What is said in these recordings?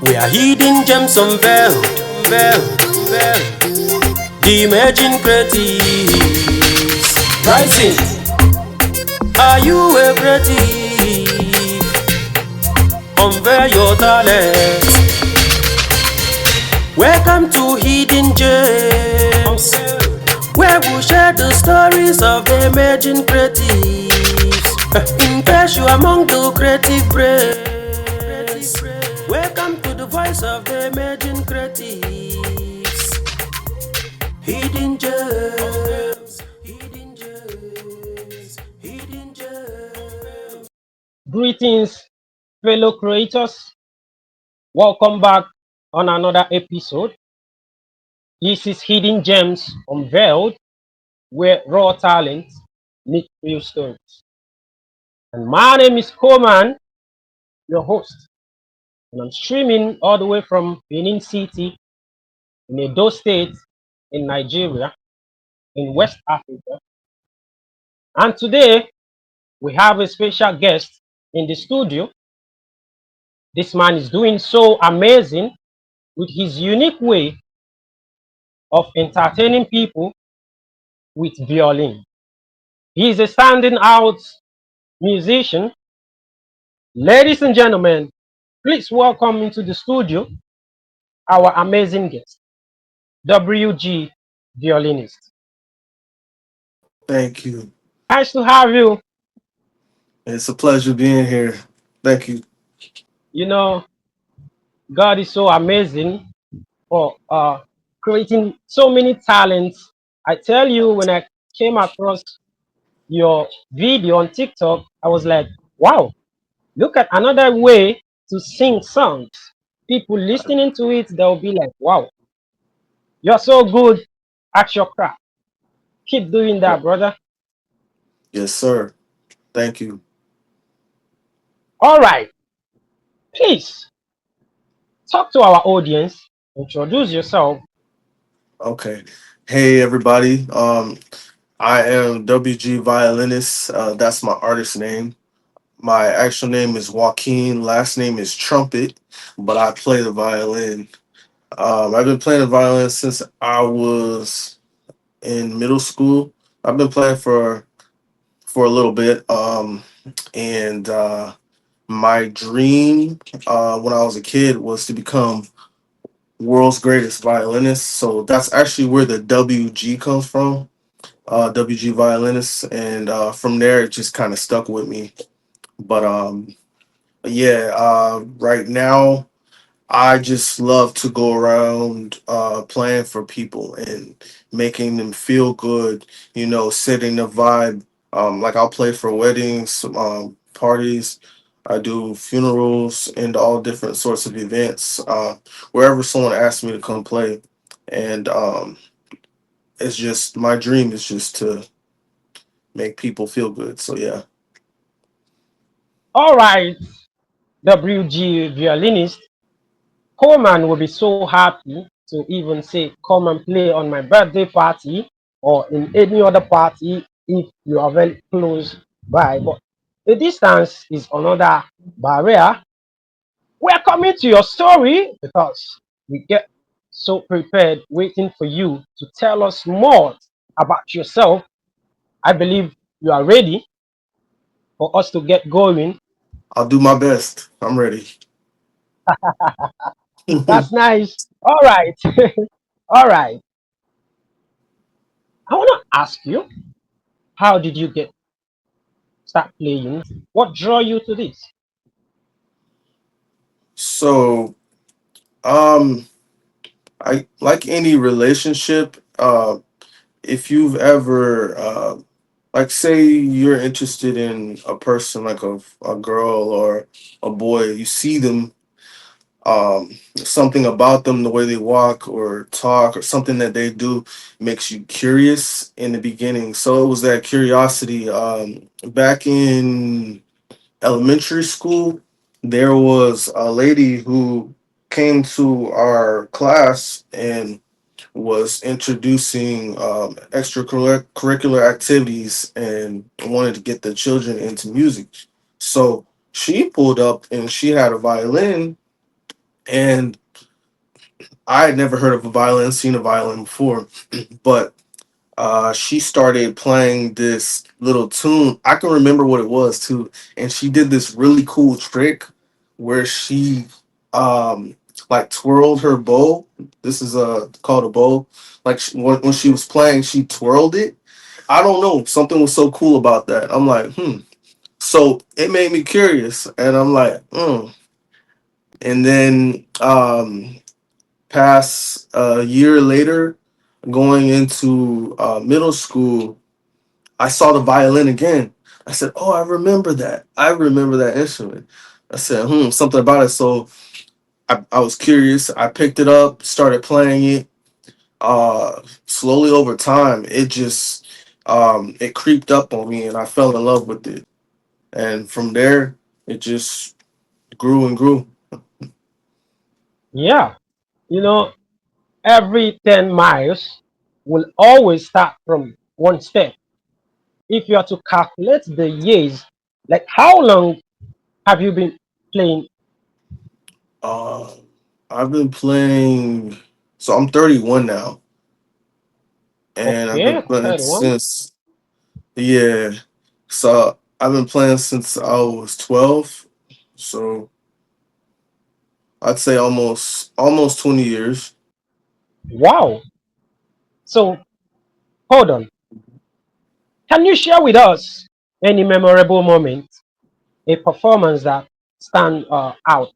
We are hidden gems unveiled, veiled, veiled. The emerging creatives rising. Are you a creative? Unveil your talent. Welcome to Hidden Gems, where we share the stories of the emerging creatives. In case you are among the creative brains, welcome to the voice of the emerging creatives. Hidden Gems, Hidden Gems, Hidden Gems. Greetings, fellow creators. Welcome back on another episode. This is Hidden Gems Unveiled, where raw talent meet real stories. And my name is Coleman, your host. And I'm streaming all the way from Benin City in Edo State in Nigeria, in West Africa. And today we have a special guest in the studio. This man is doing so amazing with his unique way of entertaining people with violin. He is a standing out musician. Ladies and gentlemen, please welcome into the studio our amazing guest, WG Violinist. Thank you. Nice to have you. It's a pleasure being here. Thank you. You know, God is so amazing for creating so many talents. I tell you, when I came across your video on TikTok, I was like, wow, look at another way to sing songs. People listening to it, they'll be like, wow, you're so good at your craft. Keep doing that, brother. Yes, sir. Thank you. All right, please talk to our audience, introduce yourself. Okay. Hey, everybody. I am WG Violinist. That's my artist name. My actual name is Joaquin. Last name is Trumpet, but I play the violin. I've been playing the violin since I was in middle school. I've been playing for a little bit. And My dream when I was a kid was to become world's greatest violinist. So that's actually where the WG comes from, WG violinist, and from there it just kind of stuck with me. But yeah, right now I just love to go around playing for people and making them feel good, setting the vibe. Like I'll play for weddings, parties. I do funerals and all different sorts of events, wherever someone asks me to come play. And it's just my dream is just to make people feel good. So yeah. All right, WG Violinist. Coleman will be so happy to even say, come and play on my birthday party or in any other party if you are very close by. But the distance is another barrier. We're coming to your story because we get so prepared waiting for you to tell us more about yourself. I believe you are ready for us to get going. I'll do my best. I'm ready. That's nice. All right. All right. I want to ask you, how did you get start playing? What draw you to this? So, um, I like any relationship. If you've ever, like, say you're interested in a person, like a girl or a boy, you see them, something about them, the way they walk or talk, or something that they do makes you curious in the beginning. So it was that curiosity. Back in elementary school, there was a lady who came to our class and was introducing extracurricular activities and wanted to get the children into music. So she pulled up and she had a violin And I had never heard of a violin, seen a violin before, but she started playing this little tune. I can remember what it was too, and she did this really cool trick where she um like twirled her bow. This is called a bow. Like when she was playing, she twirled it. I don't know, something was so cool about that. I'm like, hmm. So it made me curious, and I'm like, hmm. And then past a year later, going into middle school, I saw the violin again. I said, "Oh, I remember that. I remember that instrument." I said, "Hmm, something about it." So I was curious. I picked it up, started playing it. Slowly over time, it just it creeped up on me, and I fell in love with it. And from there, it just grew and grew. Yeah, you know, every 10 miles will always start from one step. If you are to calculate the years, like how long have you been playing? Uh, I've been playing. So I'm 31 now, and I've been Okay, playing 31. since, yeah. So I've been playing since I was 12. So I'd say almost 20 years. Wow. So hold on. Can you share with us any memorable moment, a performance that stand out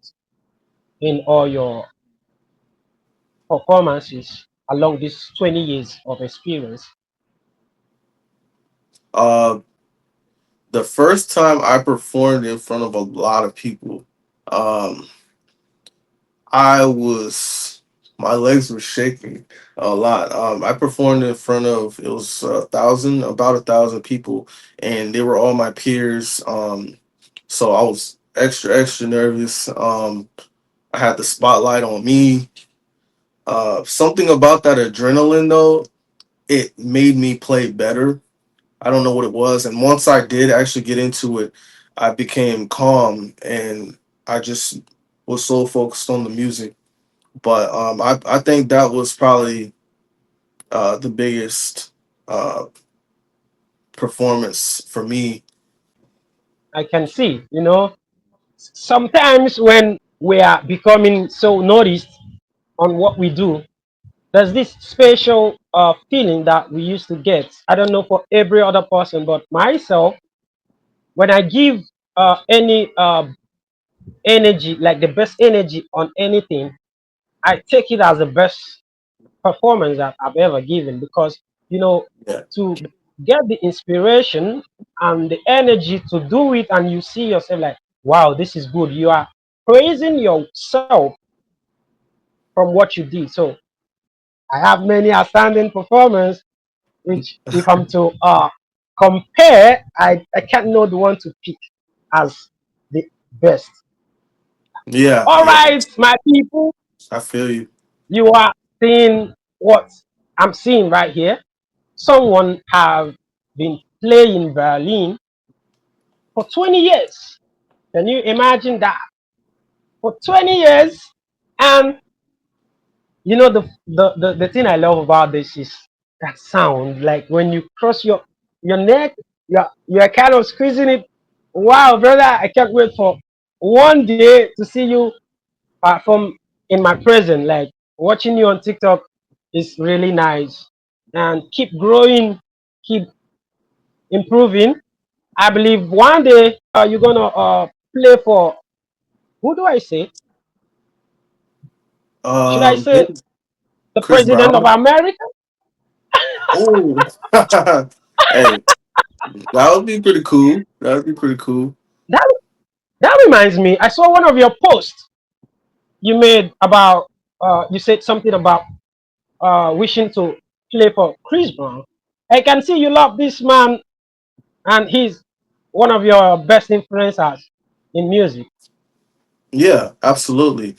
in all your performances along these 20 years of experience? Uh, the first time I performed in front of a lot of people, um, I was my legs were shaking a lot. I performed in front of it was about 1,000 people, and they were all my peers. So I was extra nervous. I had the spotlight on me. Something about that adrenaline though, it made me play better. I don't know what it was, and once I did actually get into it, I became calm and I just was so focused on the music. But I think that was probably the biggest uh, performance for me. I can see, sometimes when we are becoming so noticed on what we do, there's this special feeling that we used to get. I don't know for every other person, but myself, when I give any energy, like the best energy on anything, I take it as the best performance that I've ever given because, you know, Yeah, to get the inspiration and the energy to do it, and you see yourself like, wow, this is good. You are praising yourself from what you did. So I have many outstanding performance, which if I'm to compare, I can't know the one to pick as the best. yeah, All yeah. right, my people, I feel you. you are seeing what I'm seeing right here. Someone have been playing violin for 20 years. Can you imagine that? For 20 years. And the thing I love about this is that sound. Like when you cross your neck, you're kind of squeezing it. Wow, brother, I can't wait for one day to see you perform in my presence. Like watching you on TikTok is really nice. And keep growing, keep improving. I believe one day you're gonna play for, who do I say? Should I say Maybe the Chris president of Brown. America? Oh, hey, that would be pretty cool. That would be pretty cool. That that reminds me. I saw one of your posts you made about you said something about wishing to play for Chris Brown. I can see you love this man, and he's one of your best influencers in music. Yeah, absolutely.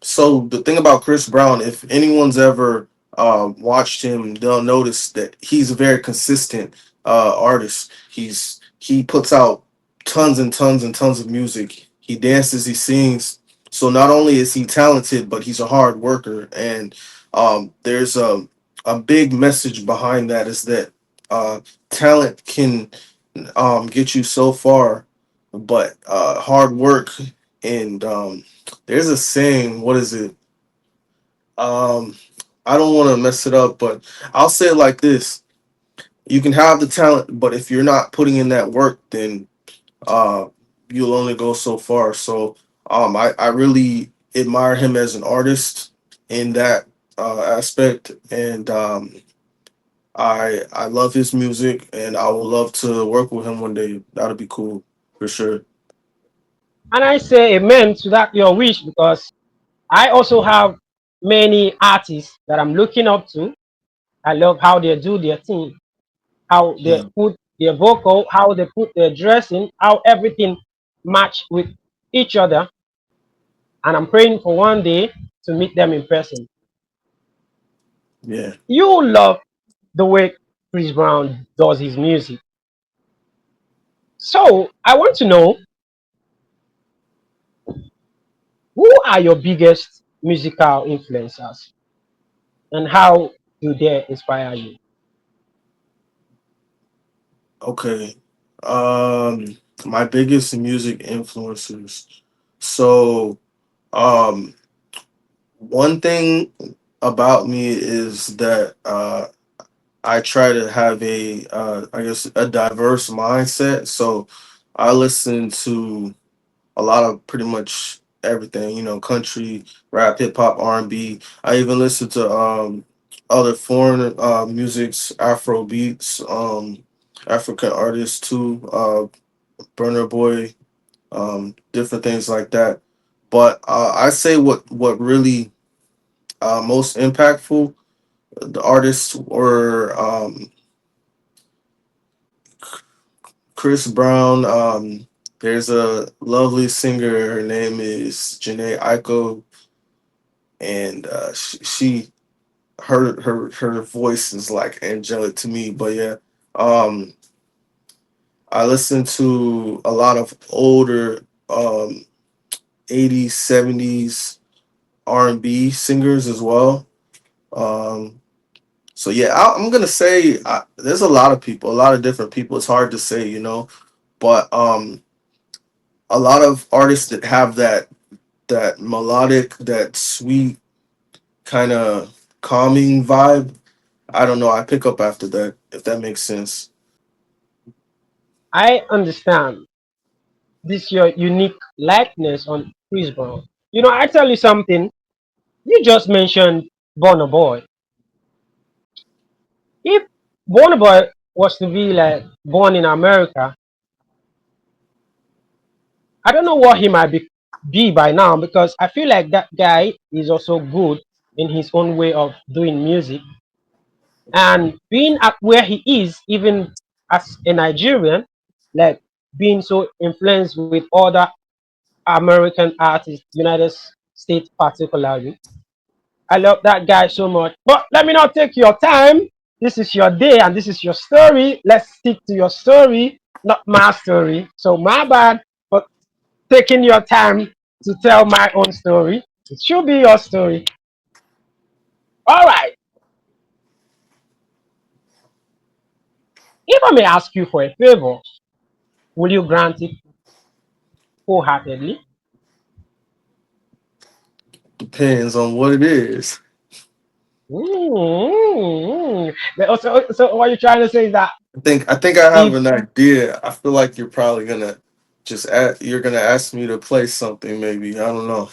So the thing about Chris Brown, if anyone's ever watched him, they'll notice that he's a very consistent artist. He puts out tons and tons and tons of music. He dances, he sings. So not only is he talented, but he's a hard worker. And there's a big message behind that is that uh, talent can get you so far, but hard work and there's a saying. What is it? Um, I don't want to mess it up, but I'll say it like this: you can have the talent, but if you're not putting in that work, then uh, you'll only go so far. So I really admire him as an artist in that aspect, and I love his music, and I would love to work with him one day. That'd be cool for sure. And I say amen to that your wish, because I also have many artists that I'm looking up to. I love how they do their thing, how they Yeah, put their vocal, how they put their dressing, how everything match with each other. And I'm praying for one day to meet them in person. yeah. You love the way Chris Brown does his music. So I want to know, who are your biggest musical influencers and how do they inspire you? Okay. Um, my biggest music influencers. So, um, one thing about me is that I try to have a I guess a diverse mindset. So I listen to a lot of pretty much everything, country, rap, hip hop, R&B. I even listen to other foreign musics, Afro beats, African artists too, Burner Boy, different things like that. But I say what really most impactful the artists were Chris Brown. There's a lovely singer. Her name is Janae Aiko, and she her voice is like angelic to me. But yeah, um, I listen to a lot of older 80s, 70s R&B singers as well. Um, so yeah, I'm gonna say there's a lot of people, a lot of different people. It's hard to say, but a lot of artists that have that melodic, that sweet kind of calming vibe. I don't know. I pick up after that, if that makes sense. I understand this your unique likeness on Chris Brown. You know, I tell you something. You just mentioned Burna Boy. If Burna Boy was to be like born in America, I don't know what he might be by now, because I feel like that guy is also good in his own way of doing music. And being at where he is, even as a Nigerian, like being so influenced with other American artists, United States particularly. I love that guy so much. But let me not take your time. This is your day and this is your story. Let's stick to your story, not my story. So my bad for taking your time to tell my own story. It should be your story. All right. If I may ask you for a favor, will you grant it wholeheartedly? Depends on what it is. So what you're trying to say is that I think I have if an idea. I feel like you're probably gonna you're gonna ask me to play something. Maybe I don't know.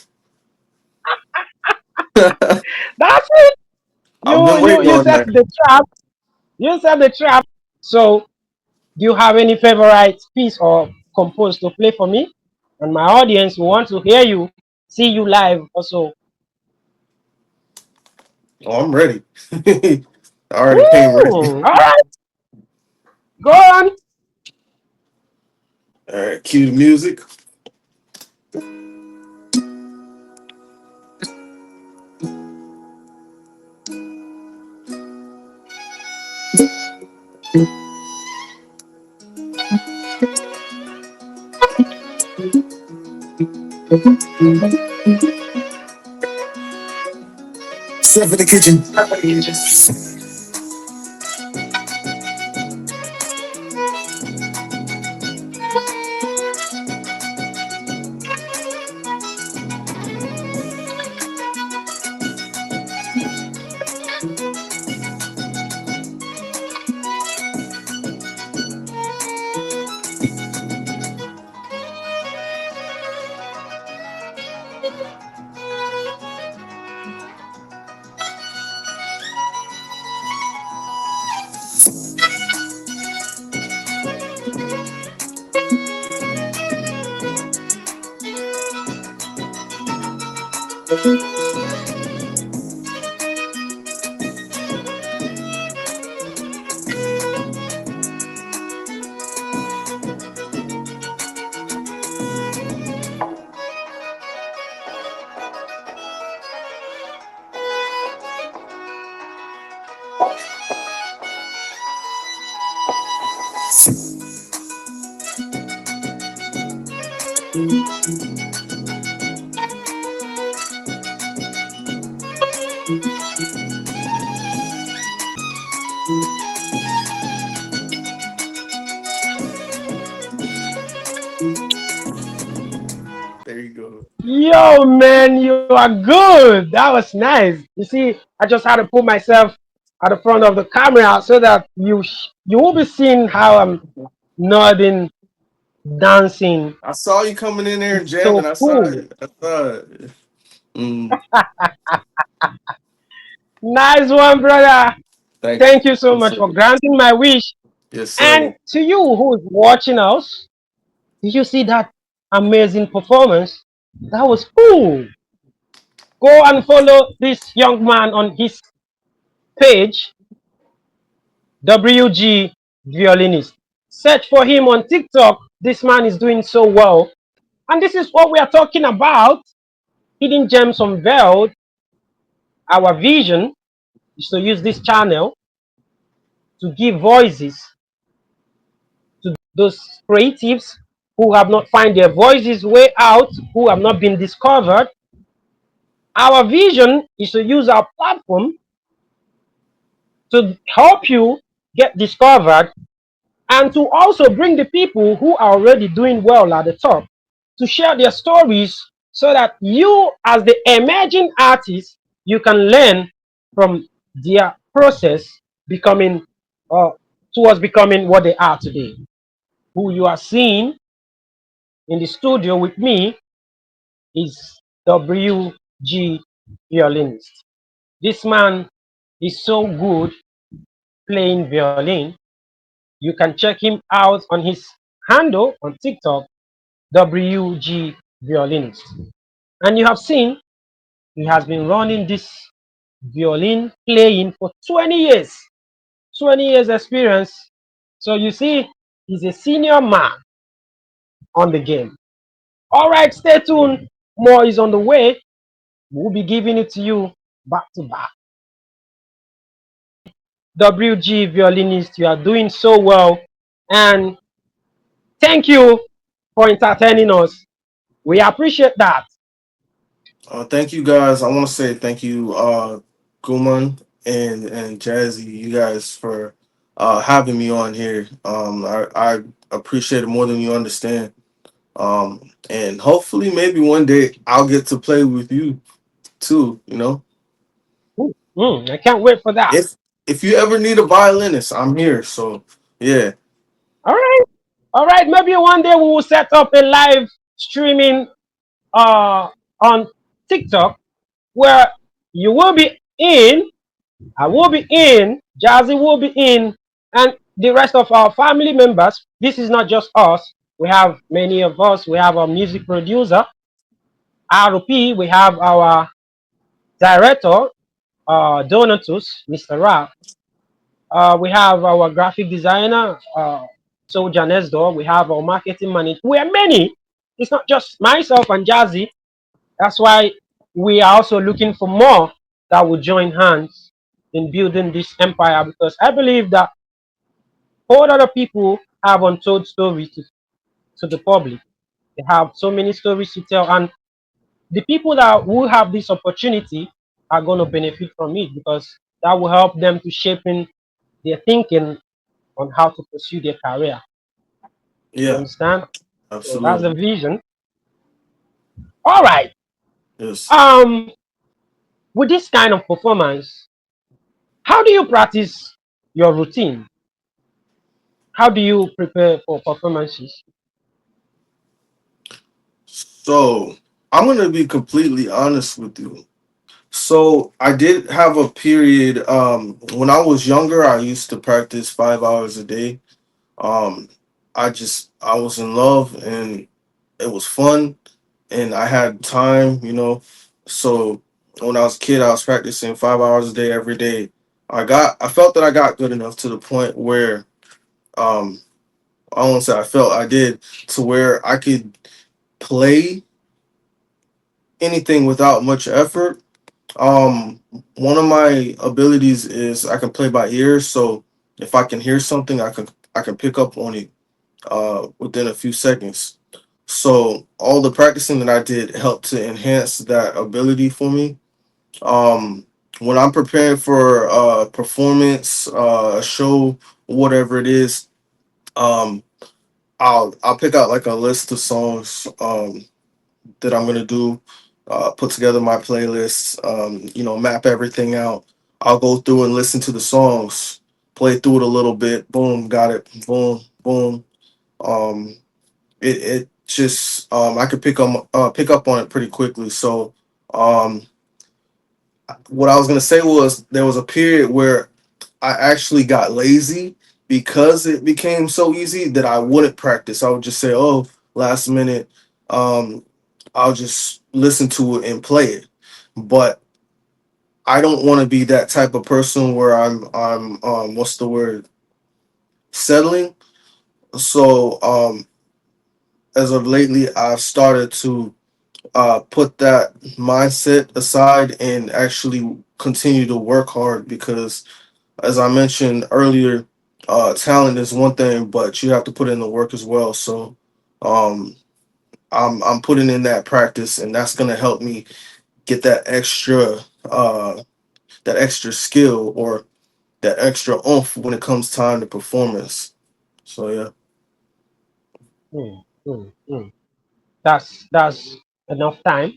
that's it, I've you been you waiting you on set that. the trap. You set the trap. So do you have any favorite piece or compose to play for me? And my audience will want to hear you, see you live also. Oh, I'm ready. I already came ready. All right, go on. All right, cue the music. Step in the kitchen. There you go. Yo, man, you are good. That was nice. You see, I just had to put myself at the front of the camera so that you will be seeing how I'm nodding, dancing. I saw you coming in there and It's so jamming. I saw cool. it. I saw it. Mm, Nice one, brother. thank you. Thank you so much Appreciate for it. granting my wish. Yes, And sir. to you who's watching us, did you see that amazing performance? That was cool. Go and follow this young man on his page, WG Violinist. Search for him on TikTok. This man is doing so well. And this is what we are talking about. Hidden Gems Unveiled. Our vision is to use this channel to give voices to those creatives who have not found their voices way out, who have not been discovered. Our vision is to use our platform to help you get discovered and to also bring the people who are already doing well at the top to share their stories so that you, as the emerging artist, you can learn from their process becoming uh, towards becoming what they are today. Who you are seeing in the studio with me is WG Violinist. This man is so good playing violin. You can check him out on his handle on TikTok, WG Violinist. And you have seen he has been running this violin playing for 20 years. 20 years experience. So you see, he's a senior man on the game. All right, stay tuned. More is on the way. We'll be giving it to you back to back. WG Violinist, you are doing so well. And thank you for entertaining us. We appreciate that. Thank you guys. I want to say thank you, Guman and Jazzy, you guys for having me on here. I appreciate it more than you understand. And hopefully, maybe one day I'll get to play with you too. You know, I can't wait for that. if if you ever need a violinist, I'm here. So yeah. All right. All right. Maybe one day we will set up a live streaming uh, on TikTok where you will be in, I will be in, Jazzy will be in, and the rest of our family members. This is not just us. We have many of us. We have our music producer, RP. We have our director, Donatus, Mr. Rap. We have our graphic designer, Soldier Nesdor. We have our marketing manager. We are many. It's not just myself and Jazzy. That's why we are also looking for more that will join hands in building this empire because I believe that all other people have untold stories to the public. They have so many stories to tell, and the people that will have this opportunity are going to benefit from it because that will help them to shape in their thinking on how to pursue their career. You Yeah, understand? So that's the absolutely. vision. All right. Yes. Um, with this kind of performance, how do you practice your routine? How do you prepare for performances? So I'm gonna be completely honest with you. So I did have a period when I was younger. I used to practice 5 hours a day. Um, I was in love and it was fun and I had time, you know. So when I was a kid, I was practicing 5 hours a day every day. I felt that I got good enough to the point where um I won't say I felt I did to where I could play anything without much effort. Um, One of my abilities is I can play by ear, so if I can hear something, I can pick up on it within a few seconds. So all the practicing that I did helped to enhance that ability for me. Um, when I'm preparing for a performance, a show, whatever it is, um, I'll pick out like a list of songs that I'm gonna do. Put together my playlists. Map everything out. I'll go through and listen to the songs, play through it a little bit. Boom, got it. Boom, boom. Um, it just I could pick up on it pretty quickly. So um, what I was gonna say was there was a period where I actually got lazy because it became so easy that I wouldn't practice. I would just say, "Oh, last minute, um, I'll just listen to it and play it." But I don't want to be that type of person where I'm what's the word, settling. So as of lately, I've started to put that mindset aside and actually continue to work hard because as I mentioned earlier, talent is one thing, but you have to put in the work as well. So, um, I'm putting in that practice, and that's gonna help me get that extra skill or that extra oomph when it comes time to performance. So yeah, Hmm, hmm, hmm. That's enough time,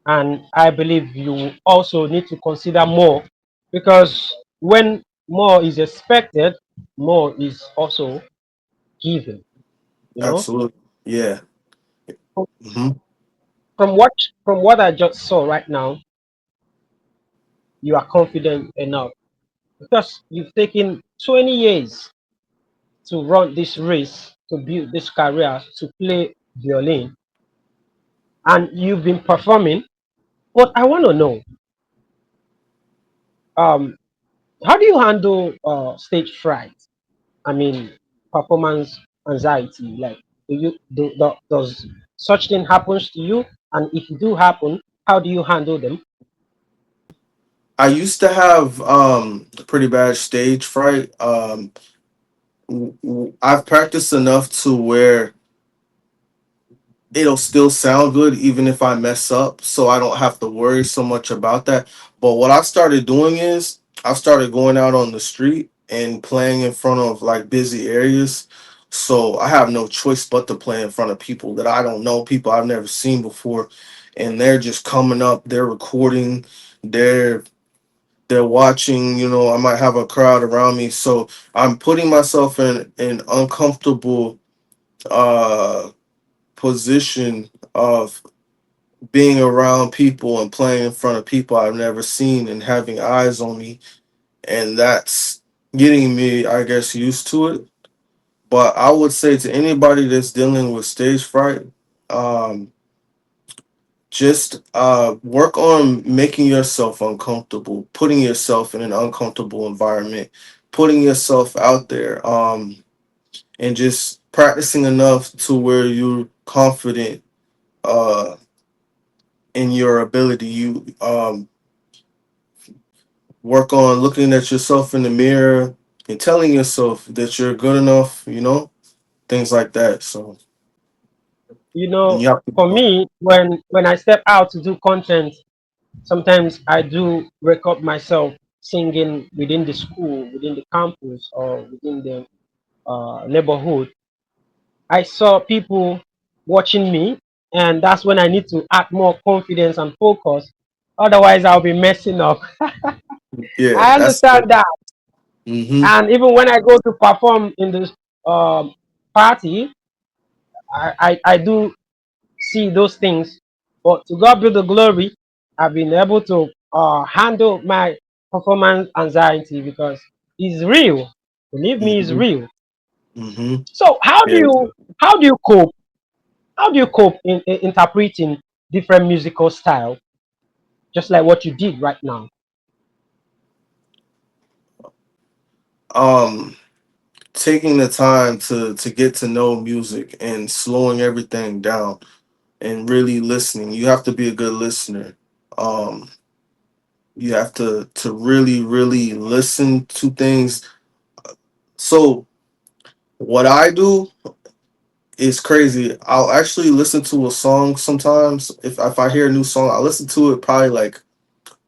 and I believe you also need to consider more because when more is expected, more is also given. You know, absolutely, yeah. from Hmm. from what from what I just saw right now, you are confident enough because you've taken 20 years to run this race, to build this career, to play violin, and you've been performing. But I want to know, um, how do you handle stage fright? I mean, performance anxiety. Like, does such thing happens to you? And if it do happen, how do you handle them? I used to have pretty bad stage fright. I've practiced enough to where it'll still sound good even if I mess up, so I don't have to worry so much about that. But what I started doing is I started going out on the street and playing in front of like busy areas. So I have no choice but to play in front of people that I don't know, people I've never seen before, and they're just coming up, they're recording, they're they're watching, I might have a crowd around me. So I'm putting myself in an uncomfortable uh position of being around people and playing in front of people I've never seen and having eyes on me. And that's getting me, I guess, used to it. But I would say to anybody that's dealing with stage fright, um, just work on making yourself uncomfortable, putting yourself in an uncomfortable environment, putting yourself out there, and just practicing enough to where you're confident uh, in your ability. You work on looking at yourself in the mirror and telling yourself that you're good enough, things like that. So You and know, you have to. for me, when I step out to do content, sometimes I do record myself singing within the school, within the campus, or within the neighborhood. I saw people watching me, and that's when I need to add more confidence and focus. Otherwise, I'll be messing up. Yeah, I that's understand good. that. Mm-hmm. And even when I go to perform in this um, party, I do see those things. But to God be the glory, I've been able to handle my performance anxiety because it's real. Believe me, it's Mm-hmm. real. Mm-hmm. So Yeah. how do you cope? How do you cope in interpreting different musical style, just like what you did right now? Um, taking the time to get to know music and slowing everything down and really listening. You have to be a good listener. Um, you have to really listen to things. So what I do is crazy. I'll actually listen to a song sometimes. If I hear a new song, I listen to it probably like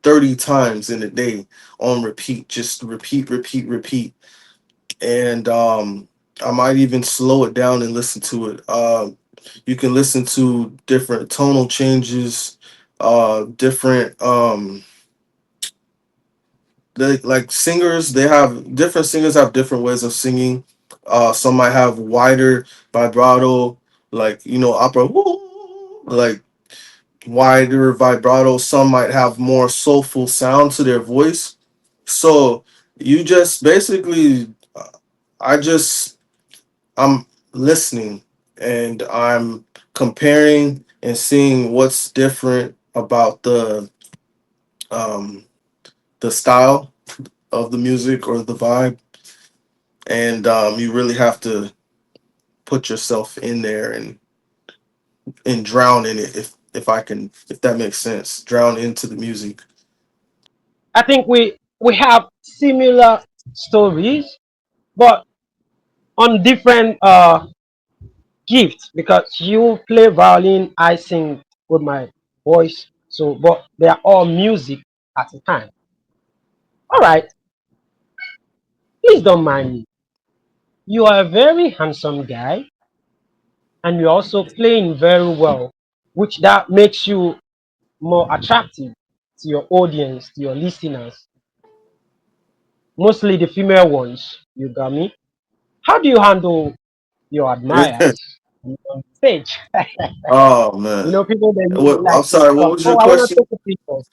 30 times in a day on repeat, just repeat. And I might even slow it down and listen to it. You can listen to different tonal changes, different like singers. They have different singers have different ways of singing. Some might have wider vibrato, like opera, like wider vibrato. Some might have more soulful sound to their voice. So you just basically, I just I'm listening and I'm comparing and seeing what's different about um the style of the music or the vibe, and you really have to put yourself in there and drown in it, if that makes sense, drown into the music. I think we have similar stories, but on different gifts because you play violin, I sing with my voice. So, but they are all music at a time. All right, please don't mind me. You are a very handsome guy, and you're also playing very well, which that makes you more attractive to your audience, to your listeners, mostly the female ones. You got me. How do you handle your admirers on stage? Oh man, People that you what, like I'm to sorry, what come. was Oh, your I want to question? take a picture.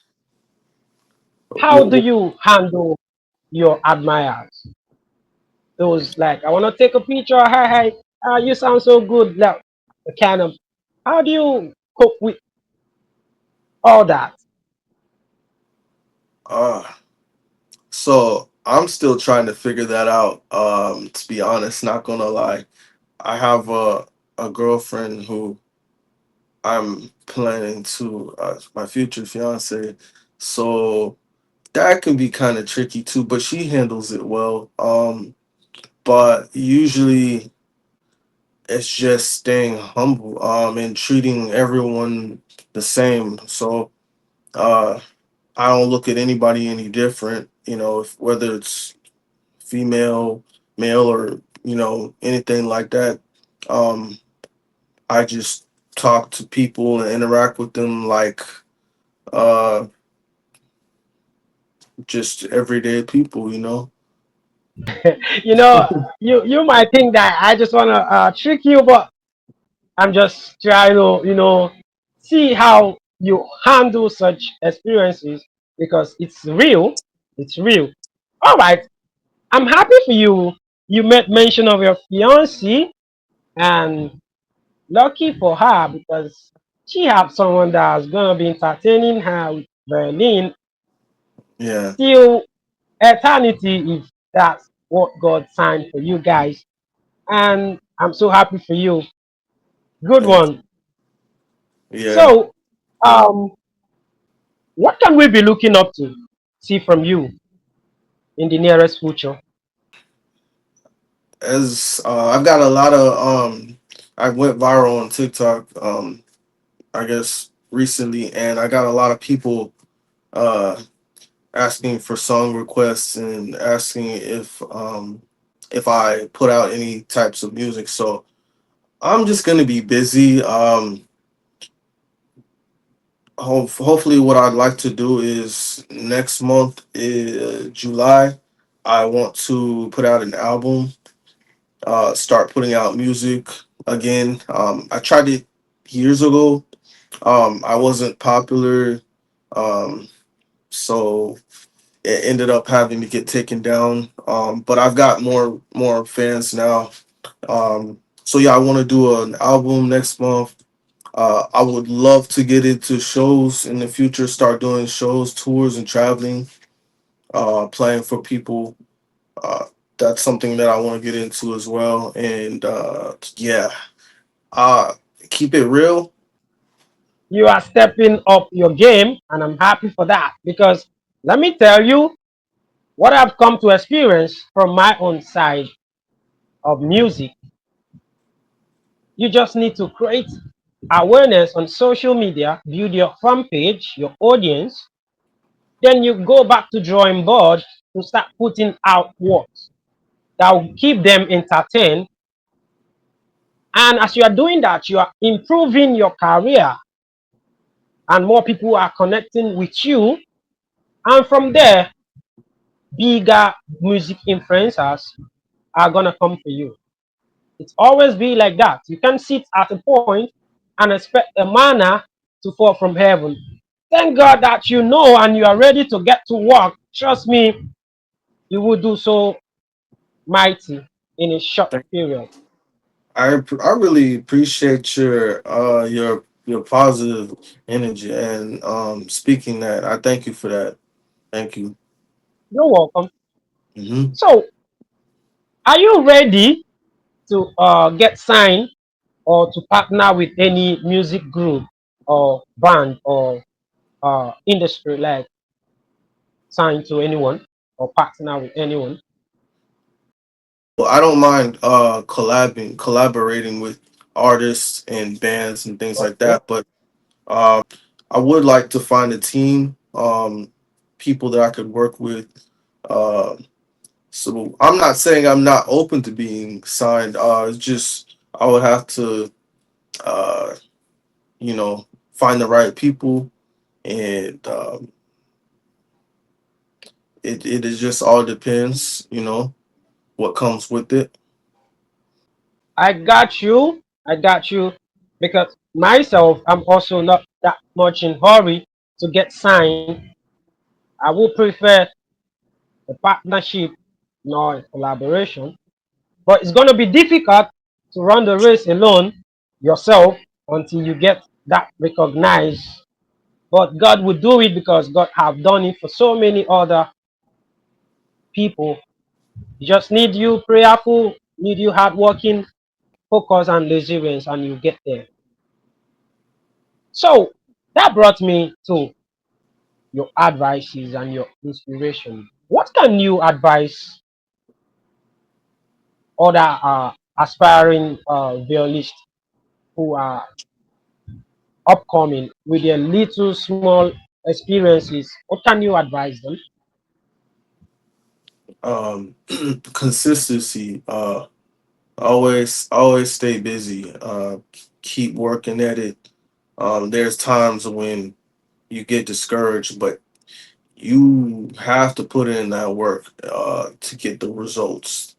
How do What, you handle your admirers? Those like, I want to take a picture. Hi, hi. You sound so good. Like, the kind of. How do you cope with all that? uh so I'm still trying to figure that out, to be honest, not gonna lie. I have a girlfriend who I'm planning to, my future fiance. So that can be kind of tricky too, but she handles it well. But usually it's just staying humble, and treating everyone the same. So uh, I don't look at anybody any different, if, whether it's female, male, or anything like that. Um, I just talk to people and interact with them like uh just everyday people. you know, you might think that I just want to trick you, but I'm just trying to, see how you handle such experiences because it's real. It's real. All right. I'm happy for you. You made mention of your fiancée, and lucky for her because she have someone that's gonna be entertaining her with violin Yeah, till eternity if that's what God signed for you guys. And I'm so happy for you. Good thanks. one. Yeah, So, what can we be looking up to see from you in the nearest future? as I've got a lot of I went viral on TikTok. I guess recently, and I got a lot of people uh asking for song requests and asking if I put out any types of music. So I'm just gonna be busy. Hopefully, what I'd like to do is next month, July, I want to put out an album. Start putting out music again. I tried it years ago. I wasn't popular, um, so it ended up having to get taken down. But I've got more fans now. So yeah, I want to do an album next month. I would love to get into shows in the future, start doing shows, tours, and traveling, playing for people. Uh, that's something that I want to get into as well. And yeah, uh, keep it real. You are stepping up your game, and I'm happy for that because let me tell you what I've come to experience from my own side of music. You just need to create awareness on social media, build your fan page, your audience, then you go back to drawing board to start putting out works that will keep them entertained. And as you are doing that, you are improving your career, and more people are connecting with you. And from there, bigger music influencers are gonna come for you. It's always be like that. You can sit at a point and expect a manna to fall from heaven. Thank God that you know and you are ready to get to work. Trust me, you will do so mighty in a short period. I really appreciate your positive energy and speaking that. I thank you for that. Thank you. You're welcome. Hmm. So, are you ready to get signed or to partner with any music group or band or industry, like signed to anyone or partner with anyone? Well, I don't mind collaborating with artists and bands and things like Okay. that, but I would like to find a team, people that I could work with. Uh, so I'm not saying I'm not open to being signed. It's just I would have to, uh, find the right people, and it is just all depends, what comes with it. I got you. I got you. Because myself, I'm also not that much in hurry to get signed. I would prefer a partnership, nor a collaboration. But it's going to be difficult to run the race alone yourself until you get that recognized. But God will do it because God have done it for so many other people. You just need you prayerful, need you hardworking, focus and perseverance, and you get there. So that brought me to your advices and your inspiration. What can you advise other aspiring violinists who are upcoming with their little small experiences? What can you advise them? Um, Consistency. Always stay busy. Keep working at it. There's times when you get discouraged, but you have to put in that work to get the results.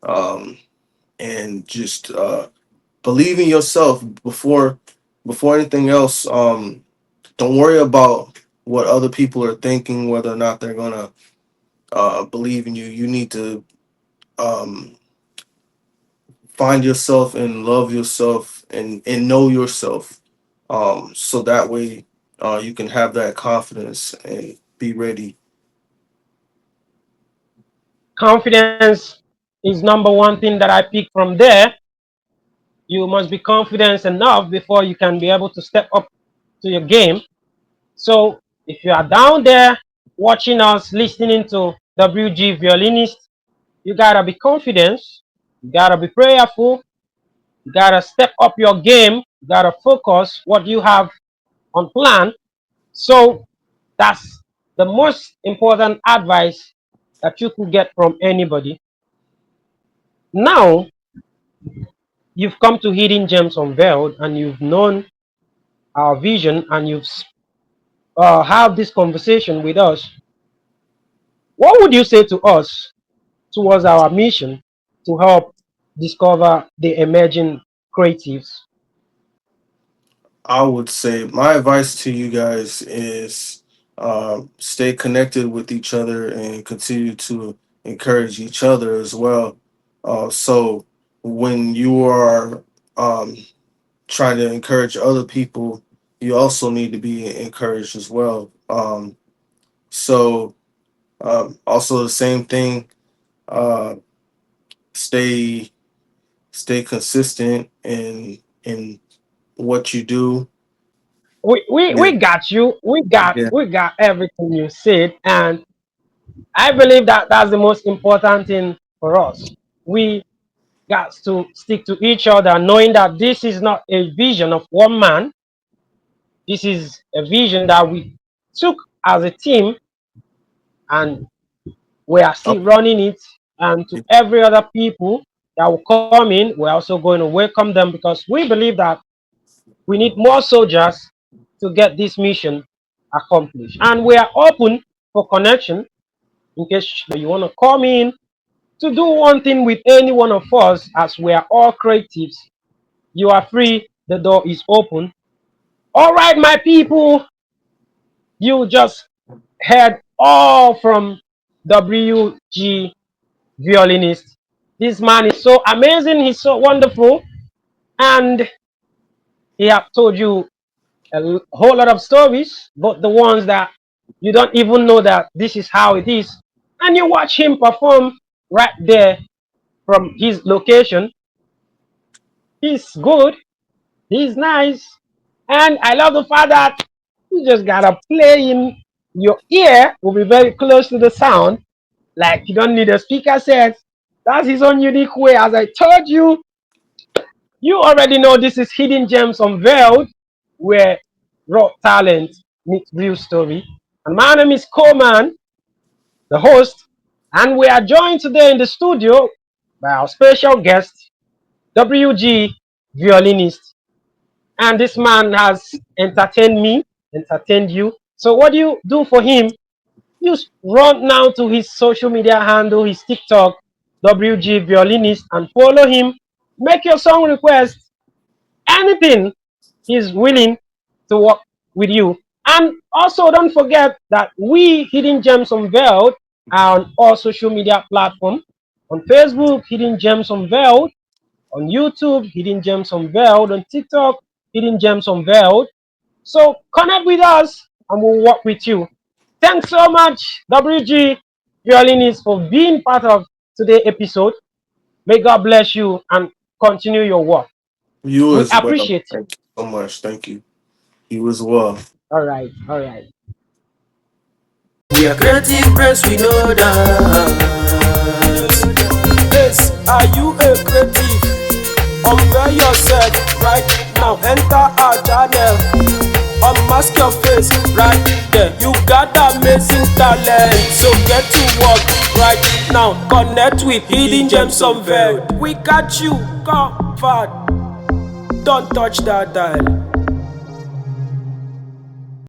Um, and just believe in yourself before anything else. Don't worry about what other people are thinking, whether or not they're gonna believe in you. You need to um, find yourself and love yourself and know yourself, so that way you can have that confidence and be ready. Confidence is number one thing that I pick from there. You must be confident enough before you can be able to step up to your game. So if you are down there watching us, listening to WG Violinist, you gotta be confident, you gotta be prayerful, You gotta step up your game. You gotta focus what you have on plan. So that's the most important advice that you could get from anybody. Now you've come to Hidden Gems Unveiled and you've known our vision and you've have this conversation with us. What would you say to us towards our mission to help discover the emerging creatives? I would say my advice to you guys is stay connected with each other and continue to encourage each other as well. So when you are um, trying to encourage other people, you also need to be encouraged as well. So also the same thing. Uh, stay consistent in what you do. We Yeah, got you. yeah. We got everything you said, and I believe that that's the most important thing for us. We got to stick to each other, knowing that this is not a vision of one man. This is a vision that we took as a team, and we are Oh, still running it. And to every other people that will come in, we're also going to welcome them because we believe that we need more soldiers to get this mission accomplished. And we are open for connection in case you want to come in to do one thing with any one of us, as we are all creatives. You are free, the door is open. All right, my people, you just heard all from WG Violinist. This man is so amazing, he's so wonderful, and he have told you a whole lot of stories, but the ones that you don't even know that this is how it is. And you watch him perform right there from his location. He's good, he's nice, and I love the fact that you just gotta play in your ear, will be very close to the sound, like you don't need a speaker set. That's his own unique way. As I told you, you already know this is Hidden Gems Unveiled, where raw talent meets real story. And my name is Coleman, the host, and we are joined today in the studio by our special guest, WG Violinist. And this man has entertained me, entertained you. So what do you do for him? You run now to his social media handle, his TikTok, WG Violinist, and follow him. Make your song request, anything, he's willing to work with you. And also, don't forget that we, Hidden Gems Unveiled, are on all social media platforms. On Facebook, Hidden Gems Unveiled. On YouTube, Hidden Gems Unveiled. On TikTok, Hidden Gems Unveiled. So connect with us and we'll work with you. Thanks so much, WG Violinist, for being part of today's episode. May God bless you and continue your work. you We as well. appreciate you. Thank you so much. Thank you. You as well. All right, all right. We are creative prince, we know that. Yes, are you a creative? Unveil yourself right now. Enter our channel. Unmask your face right there. You got amazing talent, so get to work right now. Connect with Hidden Gems Unveiled. We got you covered. Don't touch that dial.